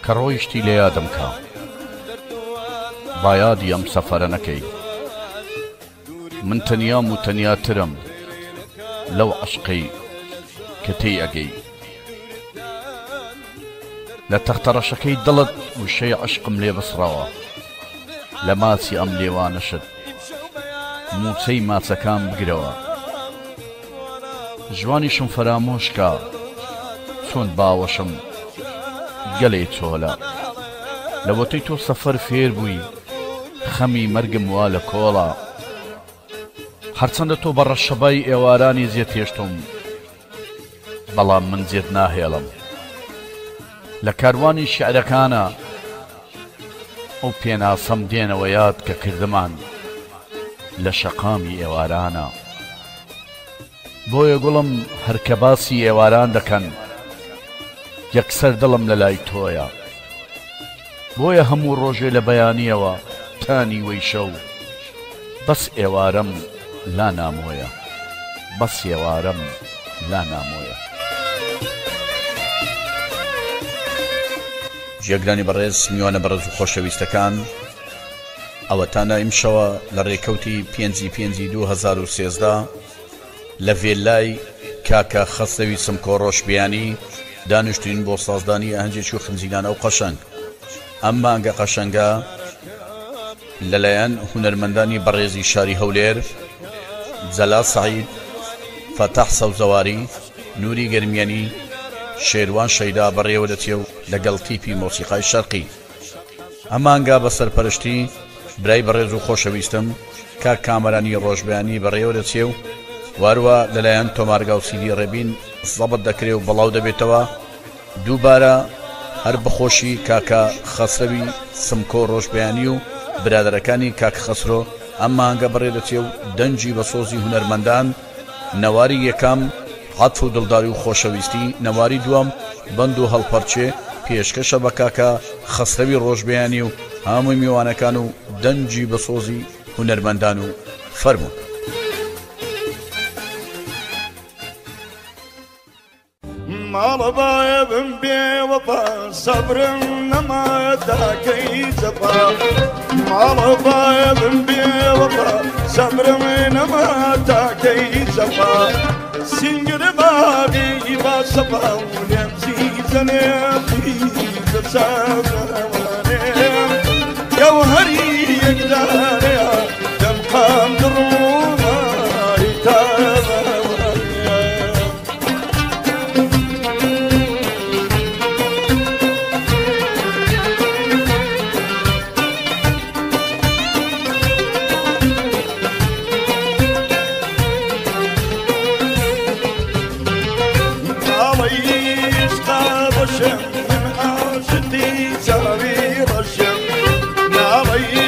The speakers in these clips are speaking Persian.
کە ڕۆیشتی لە یادم کە با یادی ئەم سەفەرە نەکەی من تەنیام و تەنیاترم لەو عەشقەی کە تێی ئەگەی لە تەختەڕەشەکەی دڵت وشەی عەشقم لێ بسڕەوە لە ماچی ئەم لێوانەشت مووچەی ماچەکان بگرەوە جوانیشم فەرامۆشکە چۆن باوەشم گەلێ چۆلە لەوەتەی تۆ سەفەر فێر بووی خەمی مەرگم وا لە کۆڵە هەرچەندە تۆ بە ڕەشەبای ئێوارانی زێت هێشتم بەڵام من زێت ناهێڵم لە کاروانی شیعرەکانە ئەو پێناسەم دێنەوە یاد کە کردمان لە شەقامی ئێوارانە بۆیە گوڵم هەرکە باسی ئێواران دەکەن یەکسەر دڵم لە لای تۆیە بۆیە هەموو ڕۆژێ لە بەیانیەوە تانی وەی شەو بەس ئێوارەم لا نامۆیە بەس ئێوارەم لا نامۆیە جێگرانی بەڕێز میوانە بەڕێز و خۆشەویستەکان ئەوەتانە ئیمشەوە لە ڕێکەوتی 5/5/2013 لە ڤێلای کاکە خەسەوی سمکۆڕۆژ بیانی دانیشتین بۆ سازدانی ئاهەنگێکی و خنجیلانە و قەشەنگ ئەم مانگە قەشەنگە لەلایەن هونەرمەندانی بەڕێزی شاری هەولێر جەلال سەعید فەتاح سەوزەواری نووری گەرمیانی شێروان شەیدا بەڕێوە دەچێ و لەگەڵ تیپی مۆسیقای شەرقی ئەم مانگە بە سەرپەرشتی برای بەڕێز و خۆشەویستم کاک کامەرانی ڕۆژبیانی بەڕێوە دەچێ و واروە لەلایەن تۆمارگا و سیدی ڕێبین زەبط دەکرێ و بەڵاو دەبێتەوە دووبارە هەر بخۆشی کاکە خەسرەوی سمکۆ ڕۆژبیانی و برادەرەکانی کاک خەسرۆ ئەم مانگە بەڕێ دەچێ و دەنجی بە سۆزی هونەرمەندان نەواری یەکەم عەتف و دڵداری و خۆشەویستی نەواری دووەم بەند و هەڵپەرچێ پێشکەشە بە کاکە خەسرەوی ڕۆژبیانی و هەمووی میوانەکان و دەنجی بە سۆزی هونەرمەندان و فەرموون ماڵەبایە بم بێوەفا سەبرم نەما تاکەی جەفا ماڵەبایە بم بێوەفا سەبرم نەما تاکەی جەفا سینگرە بابی با سەفا و لێم زیزەنێ پیزە سەبرەوانێم گەوهەری یەکدارەیە دەم قام دڕومای تابە ناڵەی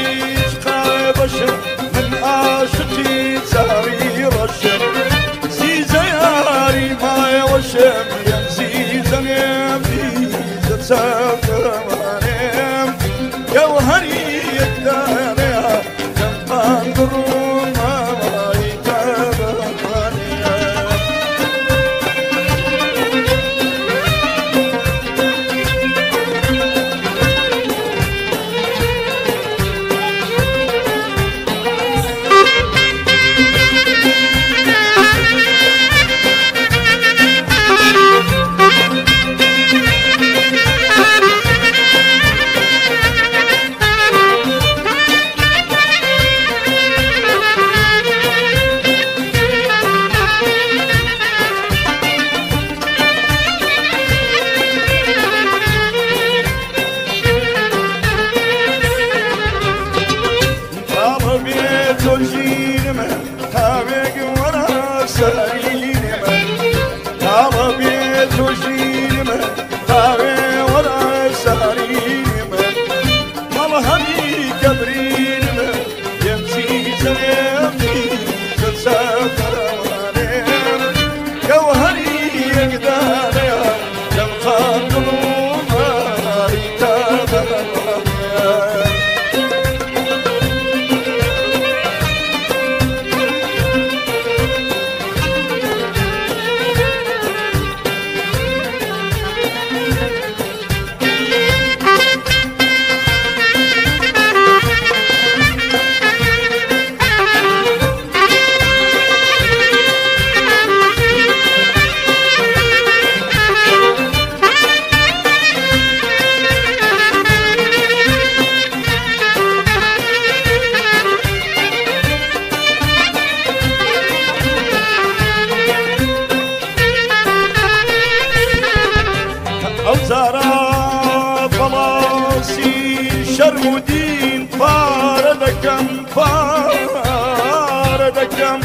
دەکەم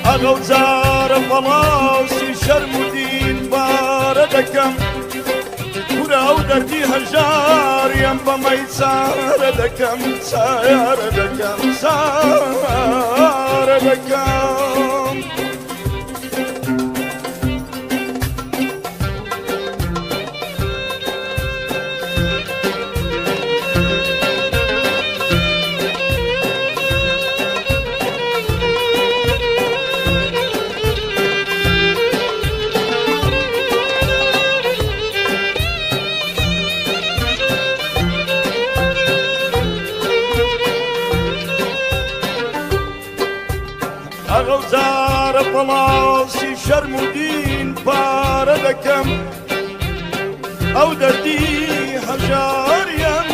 ئەگەڵ جارە بەڵاوسی شەرم و دین بارە دەکەم کورە ئەو دەردی هەژاریم بەمەی چارە دەکەم چارە دەکەم چارە دەکەم ئەگەڵ جارە بەڵاوسی شەرم و دین پارە دەکەم ئەو دەردی هەژاریم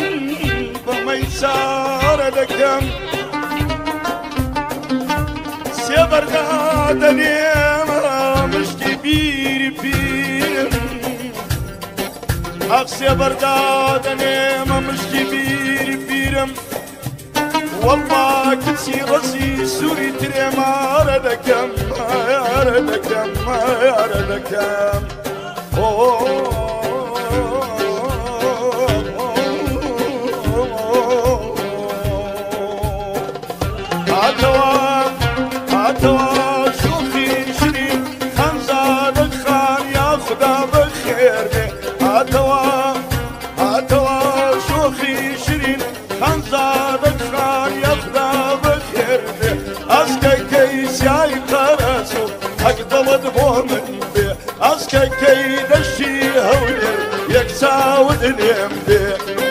بەمەی چارە دەکەم سێبەردا دەنێمە مشتی بیری پیرم ئەخ سێبەردا دەنێمە مشتی بیری پیرم والله كتسي راسي سوري تريمارة دكم مارة دكم مارة دكم عتوا شوخي شريف خمزة دخان يا خدا بخير عتوا شوخي شريف خمزة دخان يا خدا بخير أسكي كيسياي قراسو حق ضلد بومن بي أسكي كيدشي هولير يكساود اليم بي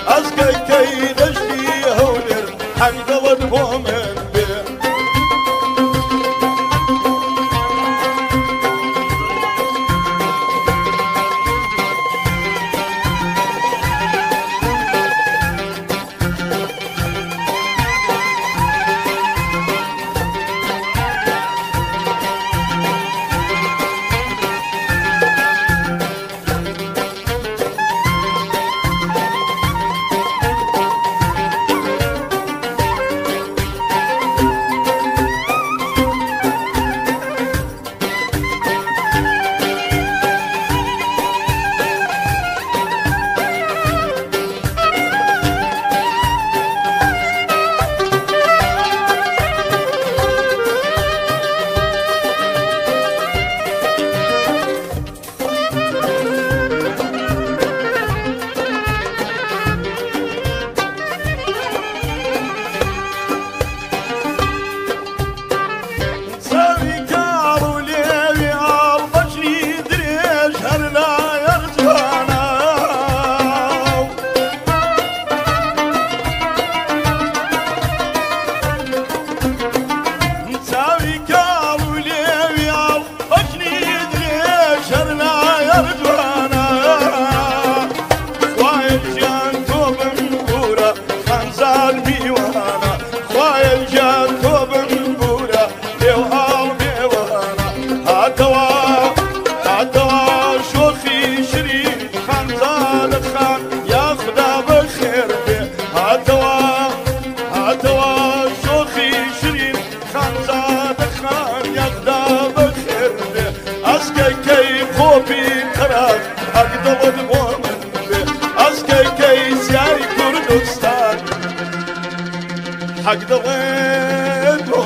أسكي كيدشتي هولر حق ضلد بومن بي حق دڵت بۆ من بێ ئەسکەیکەی زیای کوردستان حق دڵت بۆ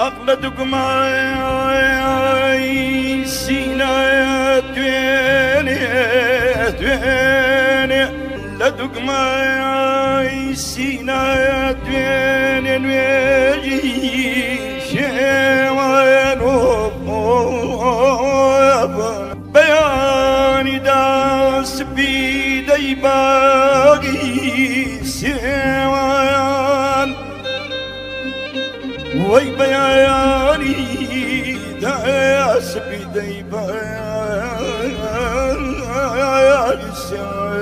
عقل دقماي سينا دويني دويني لا دقماي سينا دويني نويجي شوان بياني داس بيدي باقي سوان وي بياني داس بيدي باقي سوان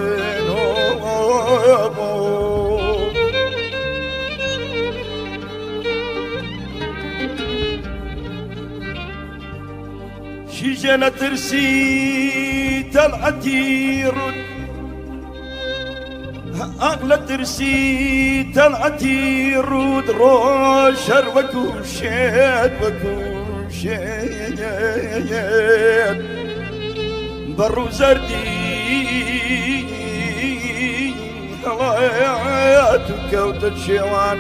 شجنة ترسي تلعتي رد أغلى ترسي تلعتي رود روشر وكوشيد وكوشيد برو زردي هواياتك وتتشوان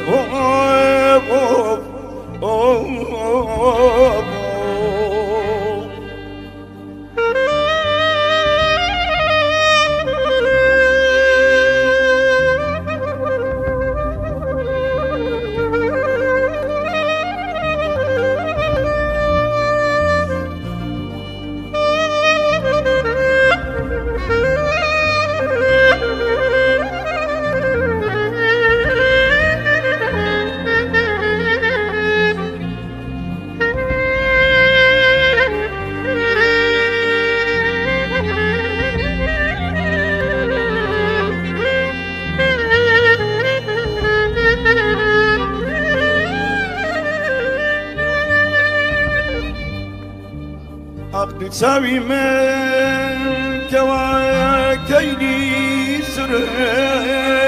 تساوي من كواكيني سرشكن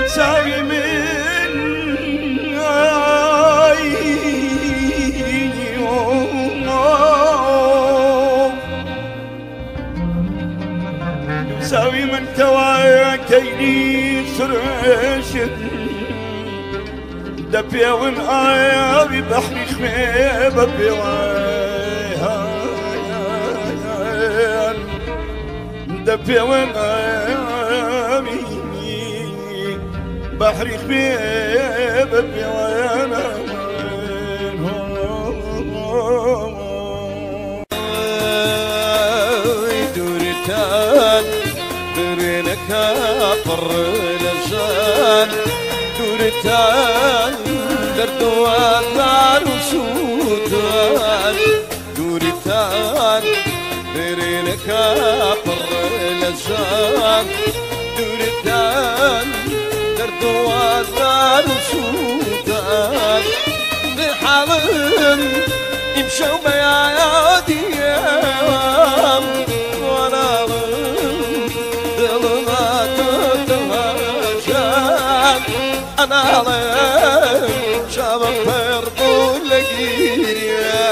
تساوي من تساوي من كواكيني سرشكن دبيون آيابي بحري خميبة بيوان دبيون آيابي بحري خميبة بيوان دورتان برينك أطر لجان دورتان دردوان دار وسودان دورتان برينك أطر لجان دورتان دردوان دار وسودان بحالن يمشوا بيادي وانا ظلمات الهجان انا شباب فرقو لقيريا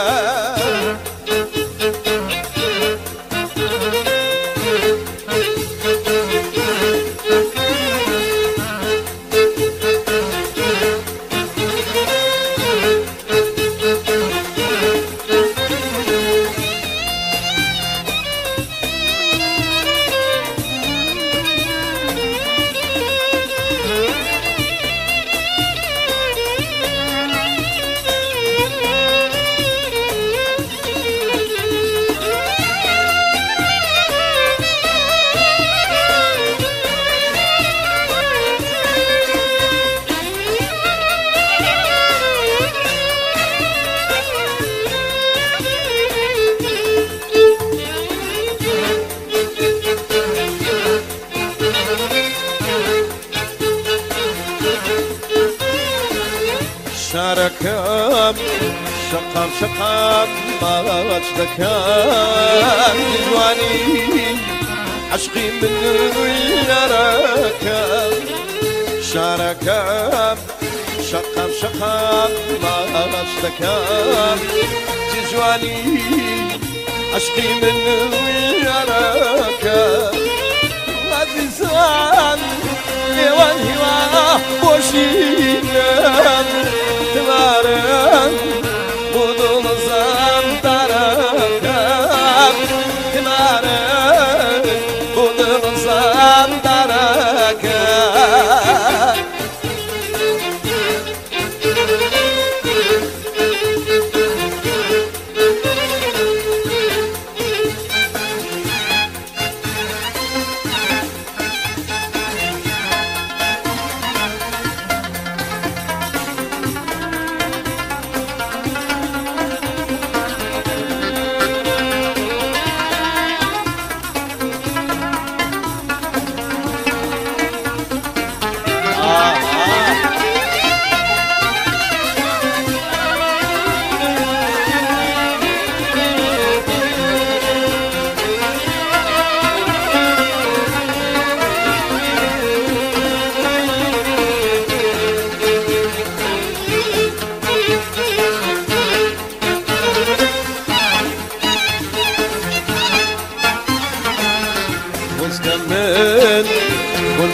شاركم شقام شقام ما وجدكم جواني عشقي من يراكم شاركم شقم شقم ما اشتكام تجواني عشقي من وياك عزيزان ليوان هوا بوشينام تمارم بدون زام داركام تمارم بدون زام داركام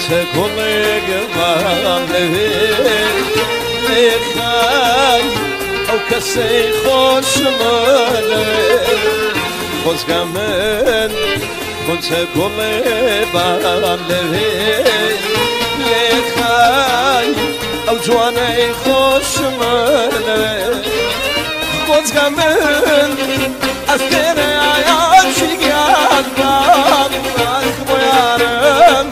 كل قمام لهين لخاي أو كسي خوش مالين خوش كمان كنت كل قمام لهين لخاي أو جواني خوش مالين خوش كمان أستير عيان شقيان بام أخبو يارم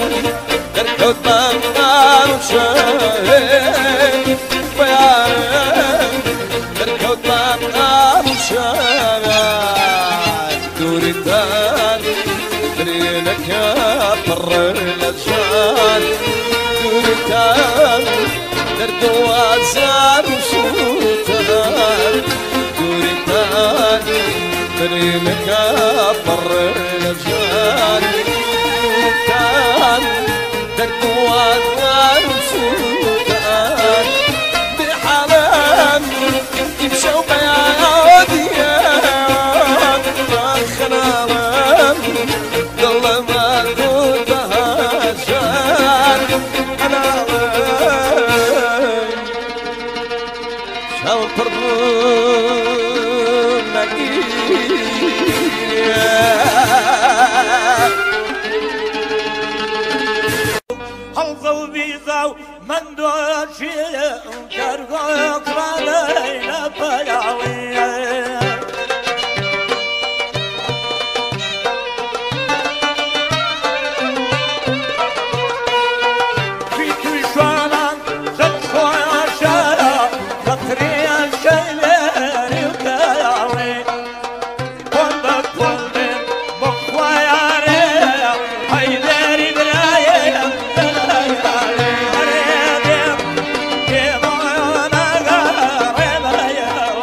دركوت بانقار وشاهد بيارم دركوت بانقار وشاهد دوري الدار درينك يا بر الأجان دوري الدار درد وازار وصوتان دوري الدار درينك يا بر الأجان درد وازار وصوتان بحالان يمشوا بياديان خنالان ضل ما قلتها شان خنالان شاو القربون نقيا حلقوا بيضاو من دوشي كرقوا قرالينا بيعوية في تشوانان زدخوا عشايا فقريا شيلاني وكايعوي قلبك قلبين بخوياري هيداري برايا Yeah.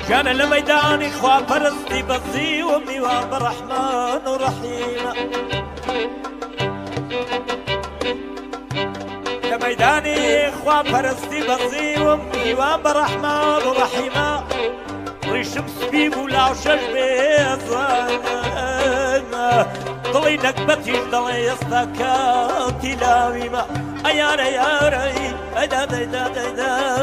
كان لميداني خوا برستي بزي وميوان برحمن ورحيمة لميداني خوا برستي بزي وميوان برحمن ورحيمة ريشم سبيب ولا وشش بيزان ضلي نكبتيش ضلي يستكاتي لاويمة أيار أياري أيدا أيدا أيدا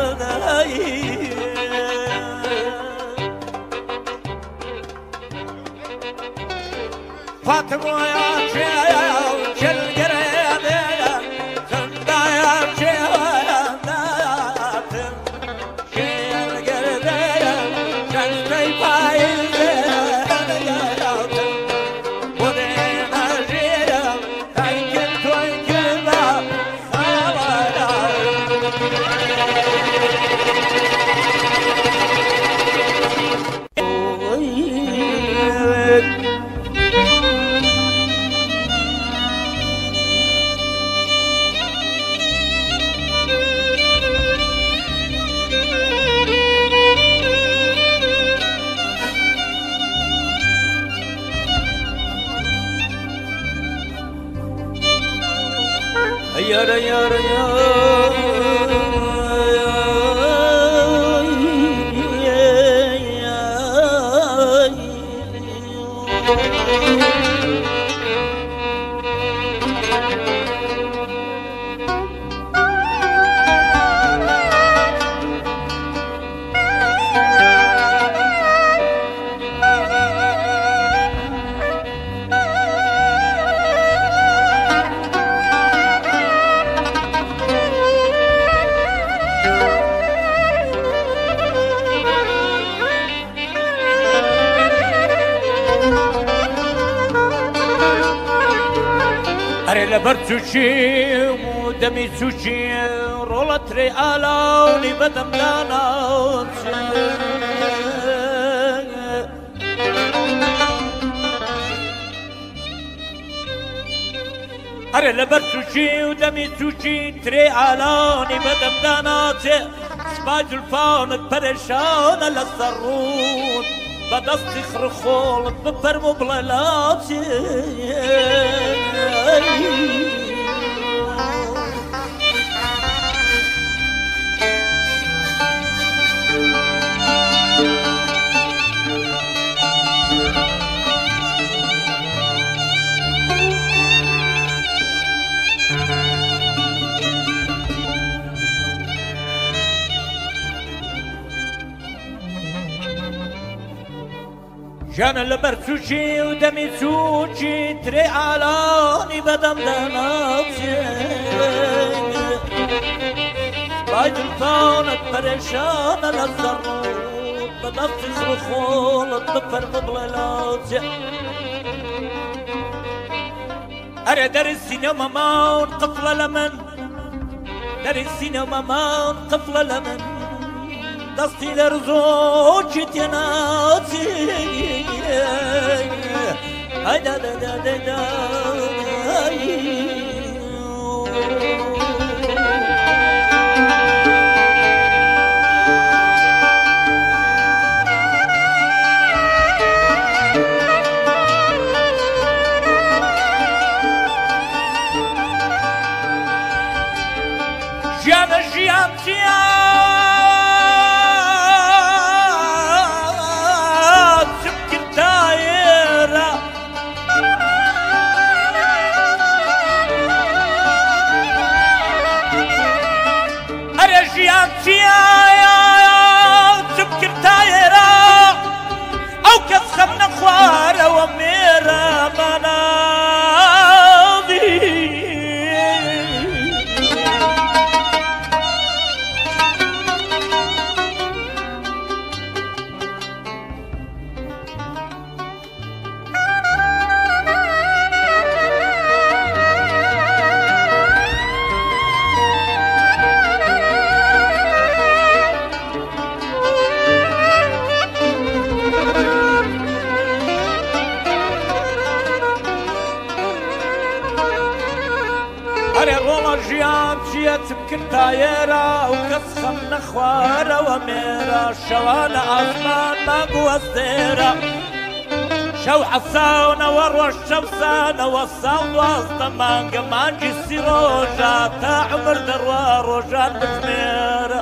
فاطمة يا شيخ القريب يا خندا يا شيخ القريب يا شنطي فايل ودينا جيرا تايكل تويكل ما يا يا برتوشي ودمي سوشي رولت ريالوني بدم دانات أري لبرتوشي ودمي سوشي تريالوني بدم دانات سباج الفون برشان للسرون بدستي خرخول بفرمو بلالاتي جانا لبرسوشي ودمي سوشي تري علاني بدم داناتي بايد الفونك بريشانة للزرود بدفتي خرخول بفر مبللاتي أري دار السينما ماون قفلة لمن دار السينما ماون قفلة لمن دستي لرزوجي تناتي هيدا دا دا دا دا جانا جيان تبكر تايرة أو كسخم نخوارة وميرة مناضي تبكر تايرة وكسخم نخوارة خوارەوە مێرە شەوانە ئاسمان مانگ وەستێرە شەو حەساونەوە ڕۆژ شەوسانەوە ساڵ دوازدە مانگە مانگی سی ڕۆژە تا عمر دەڕوا ڕۆژان بژمێرە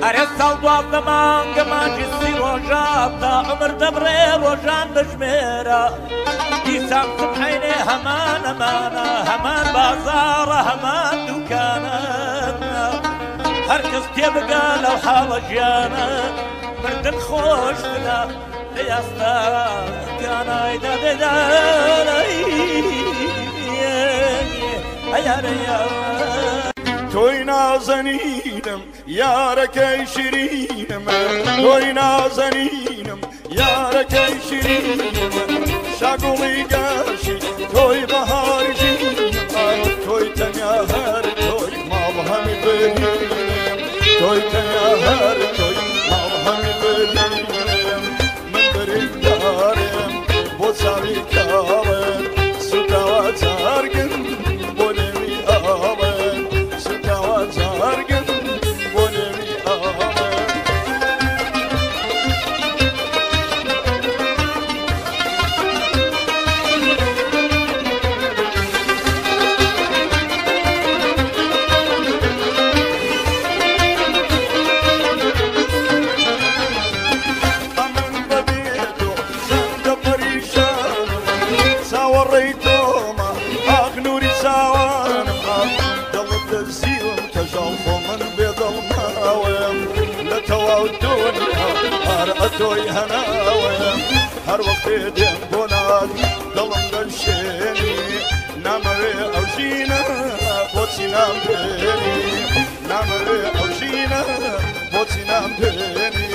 ئەرێ ساڵ دوازدە مانگە مانگی سی ڕۆژە تا عمر دەبڕێ ڕۆژان بژمێرە دیسان سبحینێ هەمان ئەمانە هەمان بازاڕە هەمان دوکانە هەر کەس تێبگا لەو حاڵە ژیانە مردن خۆش بدا لە یاستاکانای تۆی نازەنینم یارەکەی شیرینمە تۆی نازەنینم یارەکەی شیرینمە شاگوڵی گەشی تۆی بەهاری ژینمە تۆی تەنیا هەر تۆی ماڵ هەمی برینم تۆی تەنیا هەر تۆی ماڵ هەمی برینم من بریندارم بۆ چاوی کاڵم سوتاوە جارگن بۆ نێوی ئاڵم سوتاوە جارگن بۆ نێوی ئاڵم تۆی هەناوەم هەر وەختێ دێم بۆ نات دڵم دەشێنی نامەوێ ئەو ژینە بۆچی نامدێنی نامەوێ ئەو ژینە بۆچی نامدێنی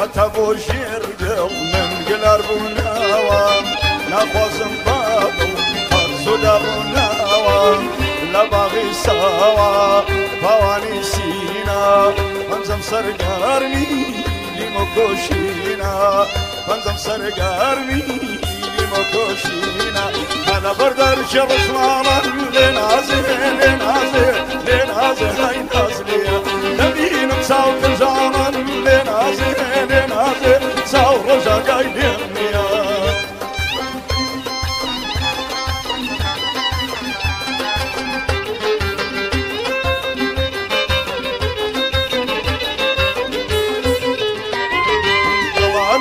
هەتا بۆ ژێر دڵ من گلار بووناوە ناخوازم بابڵ هەرزودا بووناوە لە باغی ساوە باوانی سینا پەنجەم سەرگەرمی لیمۆ کۆشینا پەنجەم سەرگەرمی لیمۆ کۆشینا هەلە بەردەرچێ ڕژماڵان لێ نازێ لێ نازێ لێ نازێ هەی نازلێ دەبینم چاو کەژانان لێ نازێ لێ نازێ چاو ڕۆژاگای لێم نییە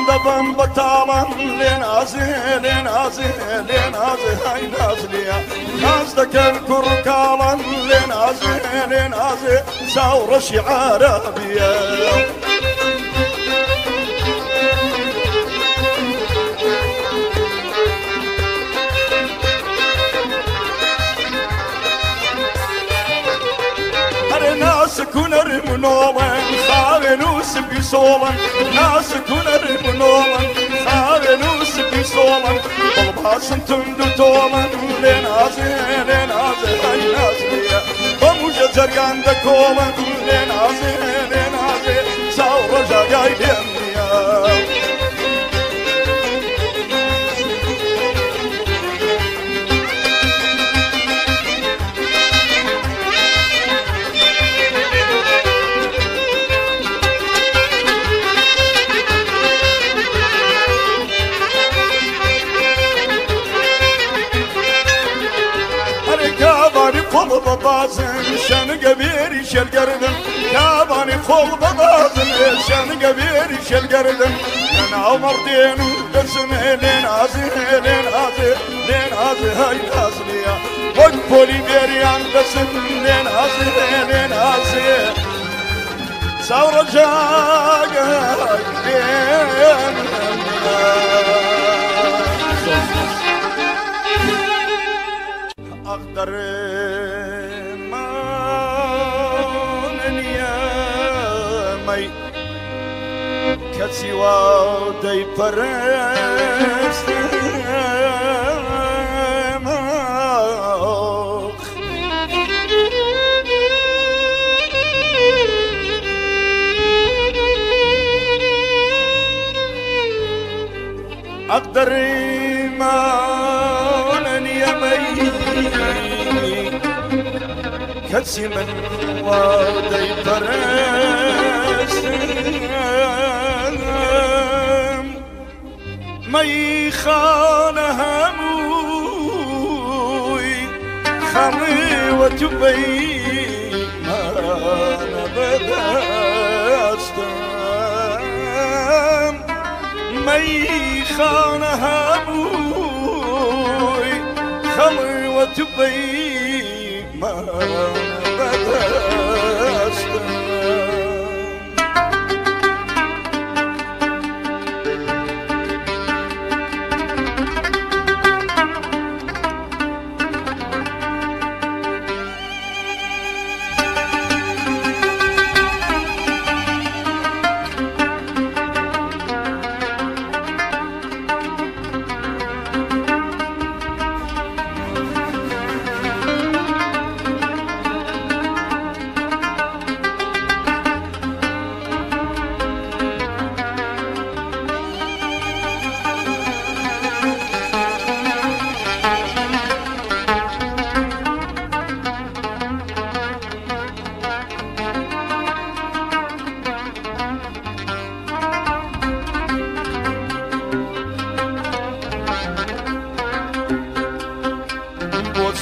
دەبم بەتاڵم لێ نازێ لێ نازێ لێ نازێ هەی نازلیە ناز دەکەن کوڕکاڵم لێ نازێ لێ نازێ چاو ڕەشی عارەبیە ناسكونر منومن خاونوس بيصولن ناسكونر منومن خاونوس بيصولن بالباسن تندو تولن لنازي لنازي هاي نازلية بموجة زرقان دكولن لنازي لنازي ساو رجا جاي دمية قول ببازن شان قبيري شل قردن كاباني قول ببازن شان قبيري شل قردن انا عمر دينو درسن لين عزي لين عزي لين عزي هاي نازلية وقفولي بيريان درسن لين عزي لين عزي ثورة جاقاي لين أقدر ما کسی وادی پرستم أقدر ما يمي كسي من وادي برسم ما يخان هموي خمي وتبي ما نبدستم ما خان هموي خمر وتبي ما بدست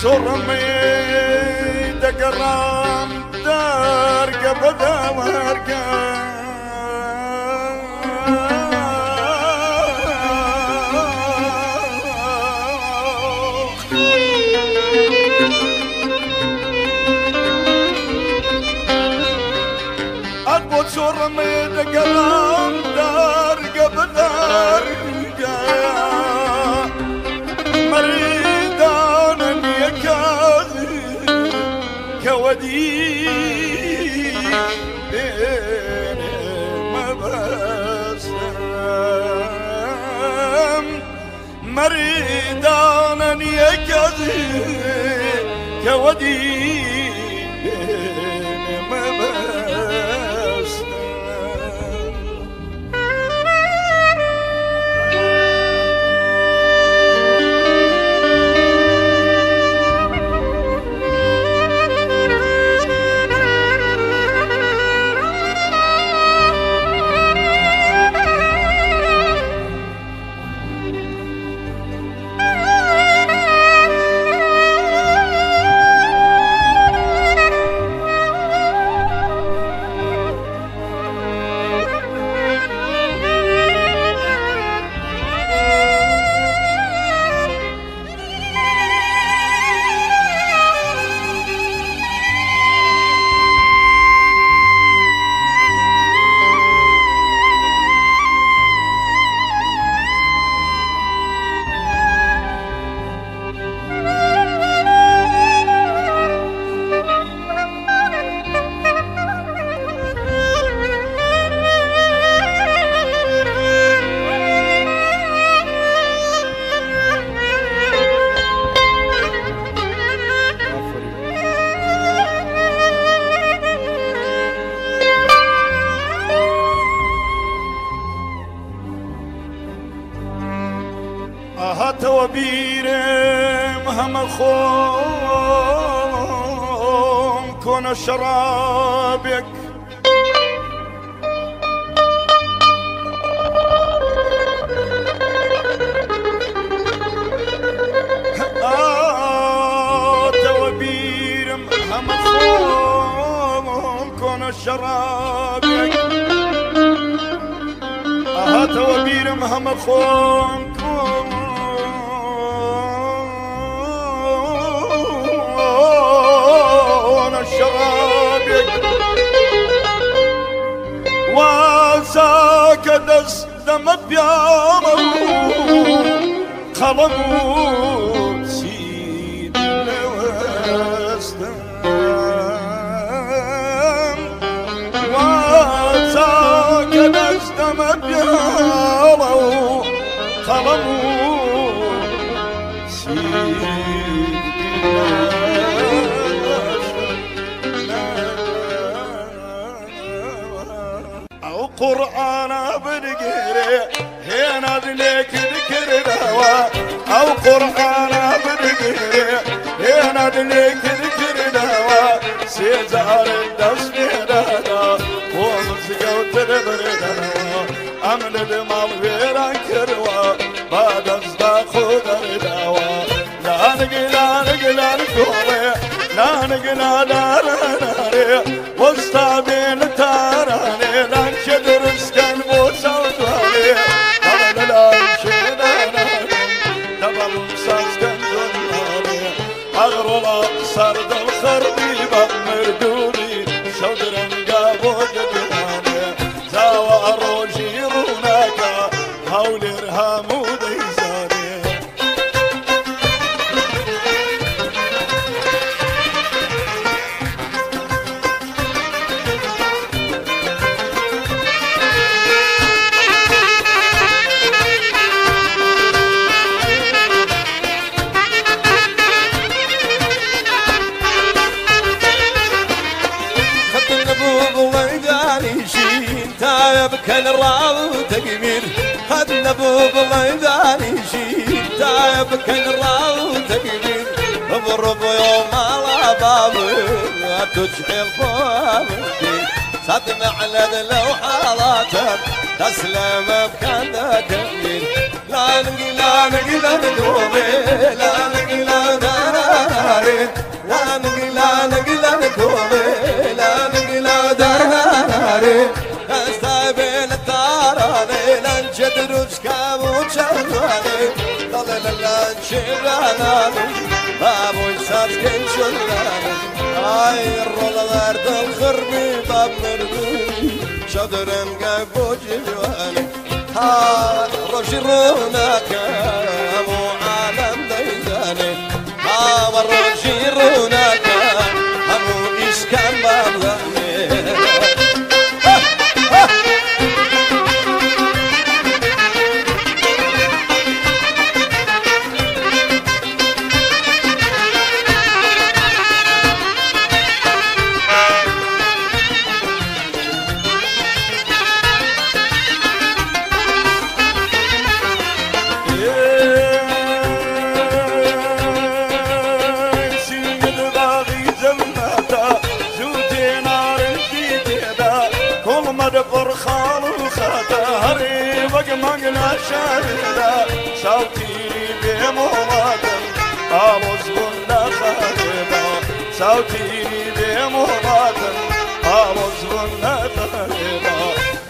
صرمي دقرام دار قبدا ورقا أقبض صرمي دقرام دار قبدا ورقا كودي ما بسم مريدانا يكذي كودي ما بسم توابيرم هم خوم كون شرابك توابيرم هم خوم كون شرابك توابيرم هم خوم شرابك وساك دم بيامو خلمو سيد الوستم وساك دم قرآن برقيري هنا دليك ذكر دوا أو قرآن برقيري هنا دليك ذكر دوا سيزار الدس بيدادا ومزقو تدبردوا أمن المال ويران كروا بعد أصدا خدر دوا لا نقلا نكومي لا نقلا ناري واستعبين تاراني لان شدر اسكن بوسوتواني لا لا شداناني دبل مساسكن دناني أغرلا سرد الخربي بمردوني شودرن قابو جدواني زاوى روجي روناكا هول ارهامو ديزاني كان الراو تقمير هاد نبوب الله يداني شي تايب كان الراو تقمير اضرب يوم على بابي تجحي الفوامي صدمة على لو حالاتك تسلم بكان كبير لا نقلا نقومي لا نقلا داراري لا نقلا نقومي لا نقلا داراري استقبل التاراني لنجد رزقا وشغلاني ضل لنشغلاني بابو يساسكن شغلاني هاي الرول ورد الخربي باب مردوني شدرن قابو جواني ها رجي روناك مو عالم ديداني ها ورجي روناك مو إسكان بابلاني مدبر خالو خاتا هري بقمقنا شاردا صوتي بمولاتم آلوز بنا خاردا صوتي بمولاتم آلوز بنا خاردا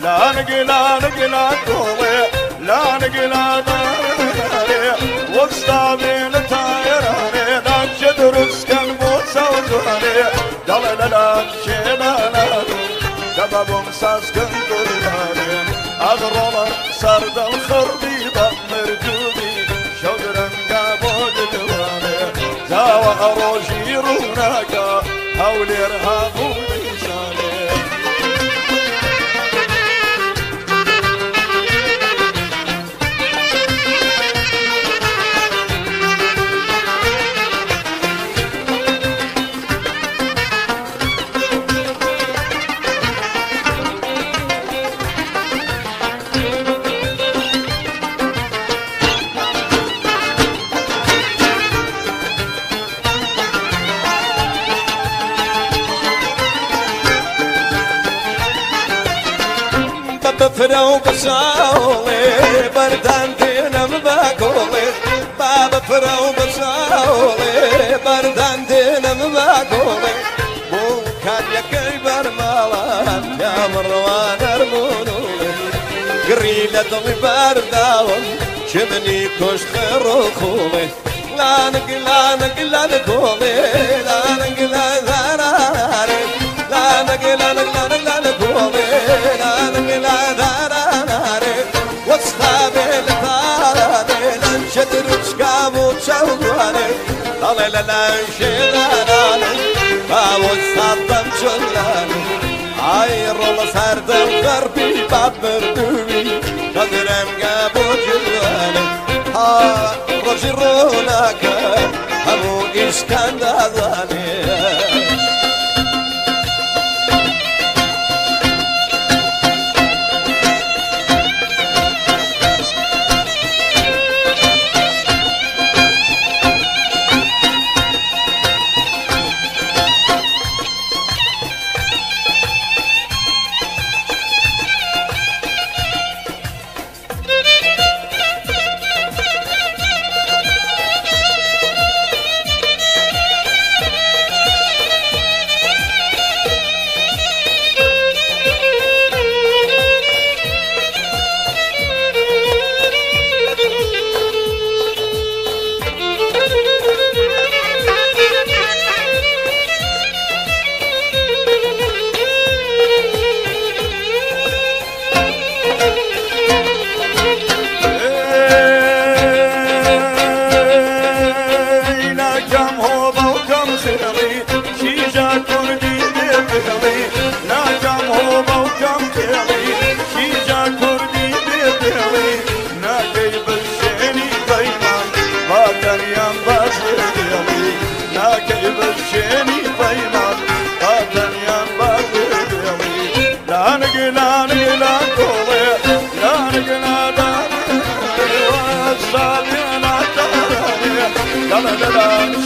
لا نقلا كولي لا نقلا داري وسطا بين تايراني لا جدرس كان بوسوزاني دلالة شيلاناني شباب مساسكن دولارين أغرلا سرد الخربي بمردوبي شودرن قابو جدواني زاوى أروجي روناكا هولي ارهابو لساني بفرو بساولي بردان دينم باكولي بابا فرو بساولي بردان دينم باكولي بو كان يكي برمالا يا مروان ارمونولي قريلة ضمي برداون شمني كوش خروخولي لا نقلا نقولي لا نقلا ذاراري لا نقلا نقولي لا نقلا ذاراري واستقبل ثاراني لنشد رزقا وشغلاني لا شغلاني بابو الصدم شغلاني هاي الرول سرد الغربي باب مردوبي قدرم قابو جلاني ها رجي روناك همو إسكان داداني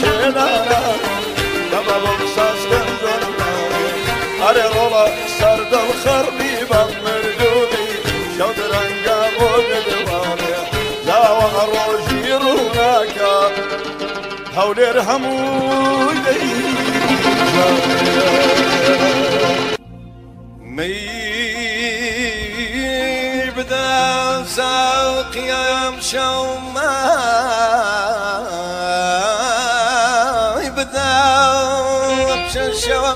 شيلانا دبابم ساسكن زرناوي هاري رولا سرد الخربي بمردودي شود رنگا بود دواني زاوة روشي روناكا هولير همودي مي بدا ساق يم شوما بدا بششوا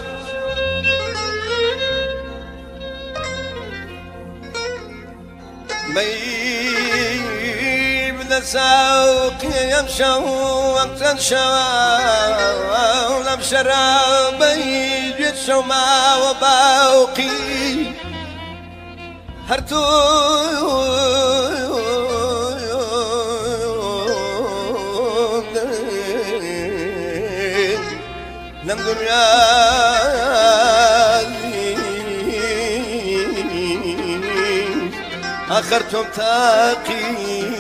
مي بدا ساق يم شوما بششوا لم شرابي شوما وباقي هرتو لم دنيا آخرتم تاقي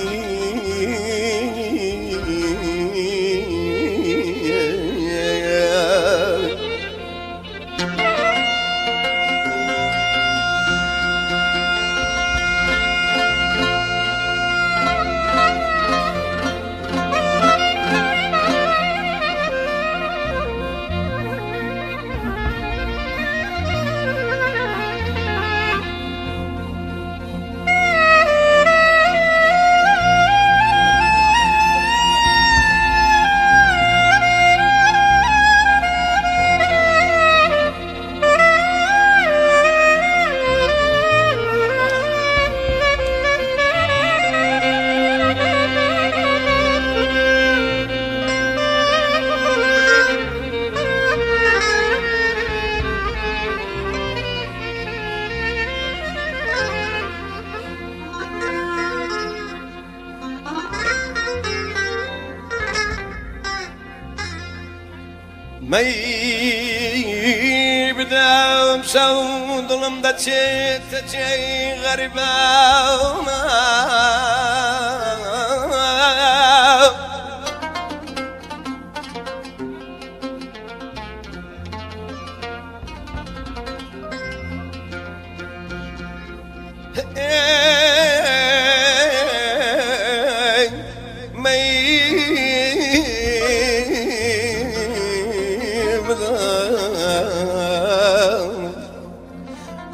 مي بدا مشاو ظلم دا تشي غريبة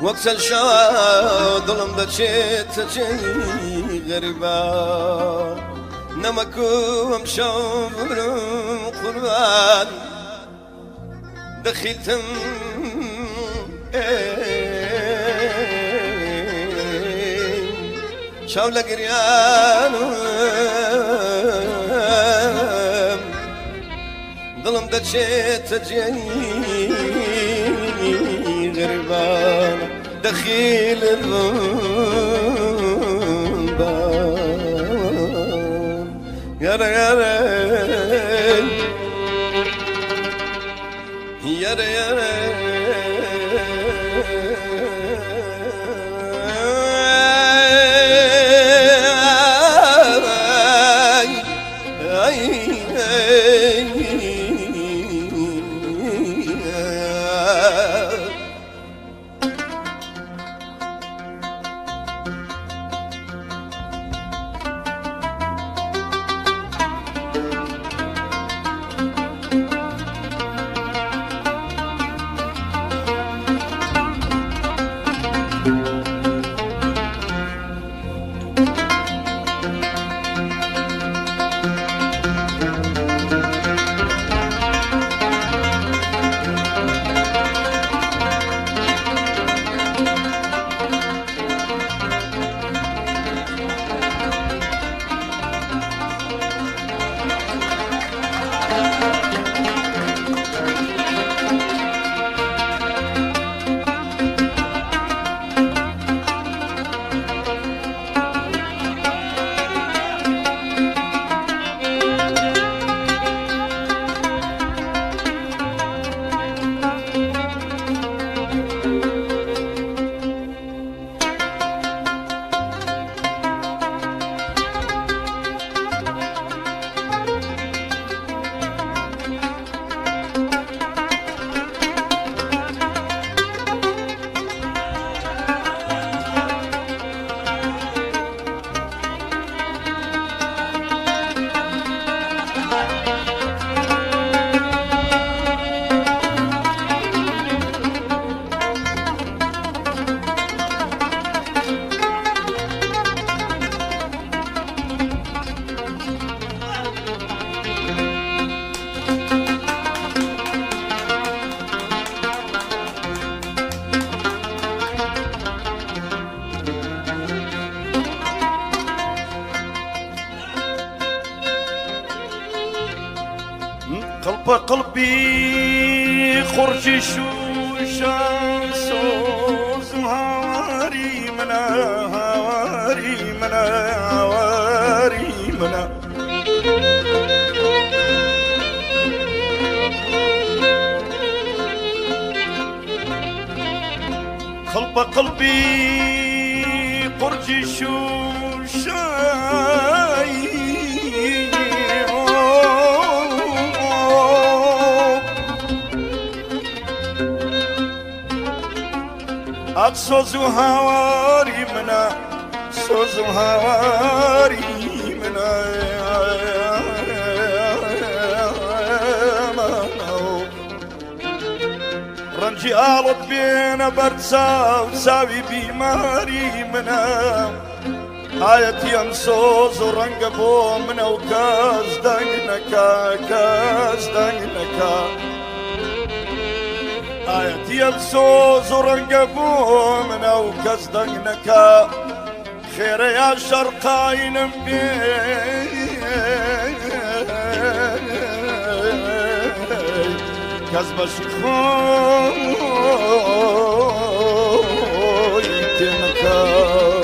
وقت الشوا ظلم دا تشي غريبة نمكو مشاو قربان دخلتم شاولا قريان ظلم دا تشي غربان دخيل الرنبان يا قلبي خرجي شوشة سوز هواري منا هواري منا هواري منا قلبي خرجي شوشة سوز هواري منا سوز هواري منا رنجي آلت بين برسا وساوي بيماري منا آيتي أمسوز ورنق بو منا وكاز دنكا كاز دنكا آيتي أمسوز ورنقبو من أو كزدنكا خير يا شرقاين كزب شخوي تنكا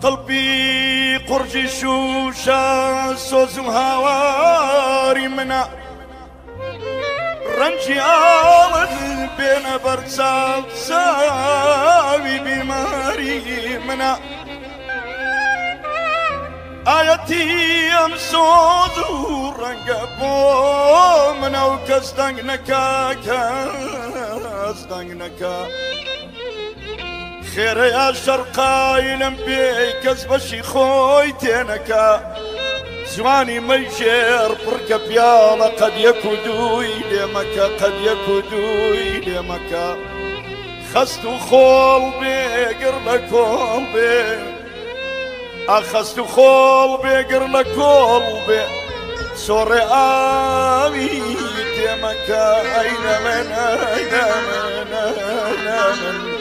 قلبي قرجي شوشة سوز هواري منا رنجي آلد بين برسال ساوي بماري منا آيتي أمسوز ورنقبو منا وكزدنكا كزدنكا خير يا شرقاي لمبي كزبشي خوي تينكا زواني ميجر بركب يالا قد يكودوي لمكا قد يكودوي لمكا خستو خول بيقر لكول بي أخستو خول بيقر لكول بي سوري آمي تيمكا أين من أين من أين من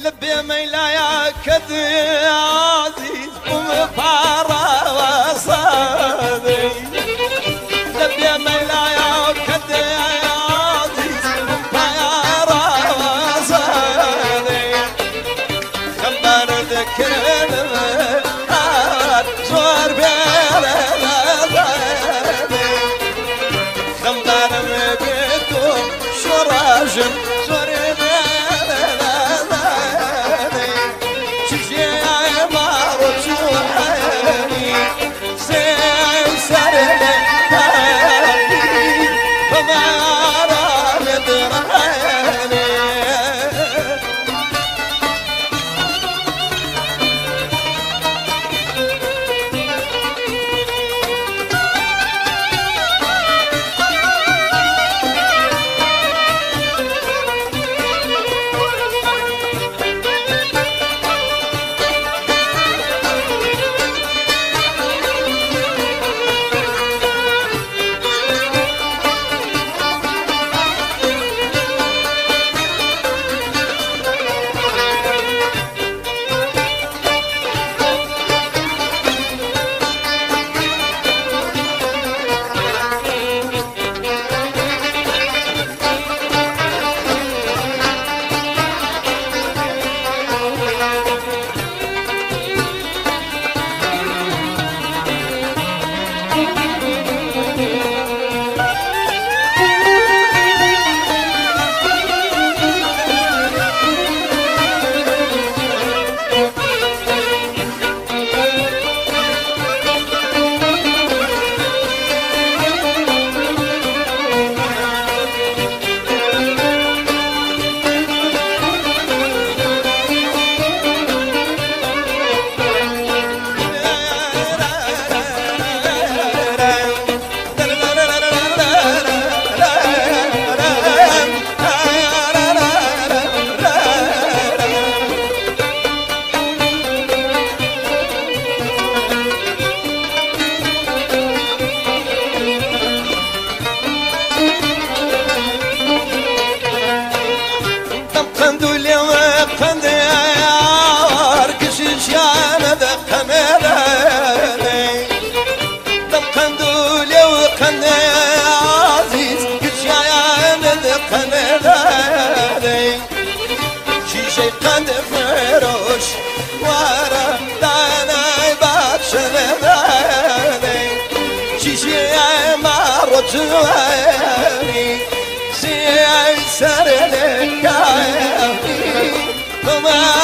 لبي ميلا يا كذي عزيز ومفارا وصادي لبي ميلا يا كذي عزيز ومفارا وصادي خبر ذكرنا زور بيلا خبر مبيتو شراجم زوري قد فروش ورا داناي باتشن داني شيشي ما رجواني سياي سرلك عيني ضماني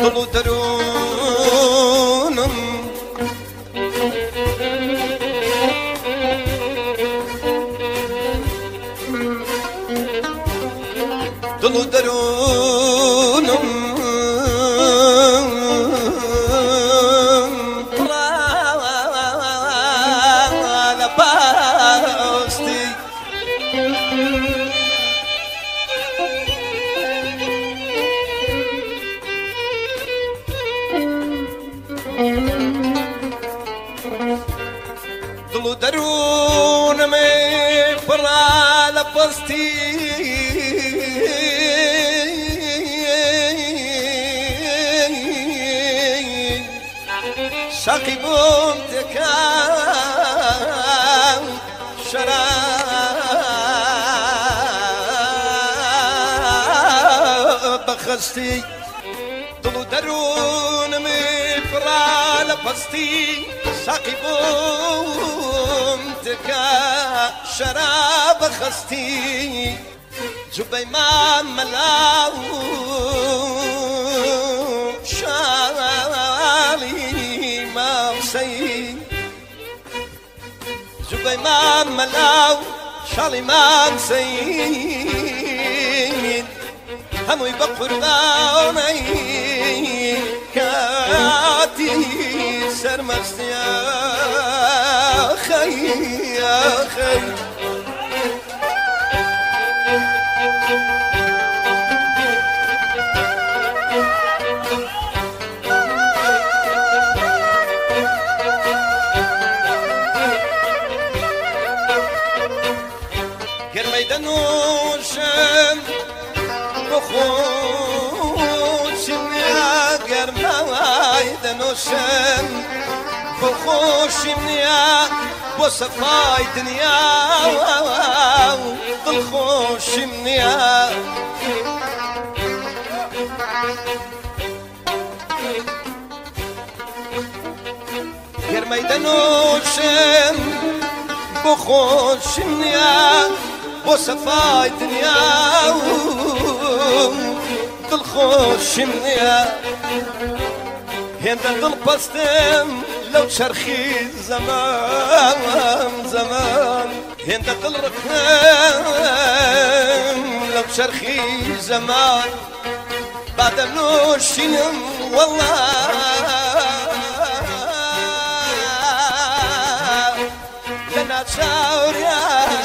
ضلوا درونم ضلوا درونم لا باستي ضلوا درون مي فرا لبستي شاقي بومتك شراب بخستي ضلوا درون مي فرا لبستي ساقي بومتك شراب خستي جبي ما ملاو شالي ما مسي جبي ما ملاو شالي ما مسي همو بقرباني كاتي سرمست يا خي يا خي قرميدنوشم بخوشم يا قرميدنوشم بخوشم يا بصفاي دنيا بالخوشم يا قرميدنوشم بخوشم يا بصفاي دنيا بالخوشم يا هند دل بستم لو شرخي زمان زمان هند دل ركام لو شرخي زمان بعد نوشينم والله لنا شاور يا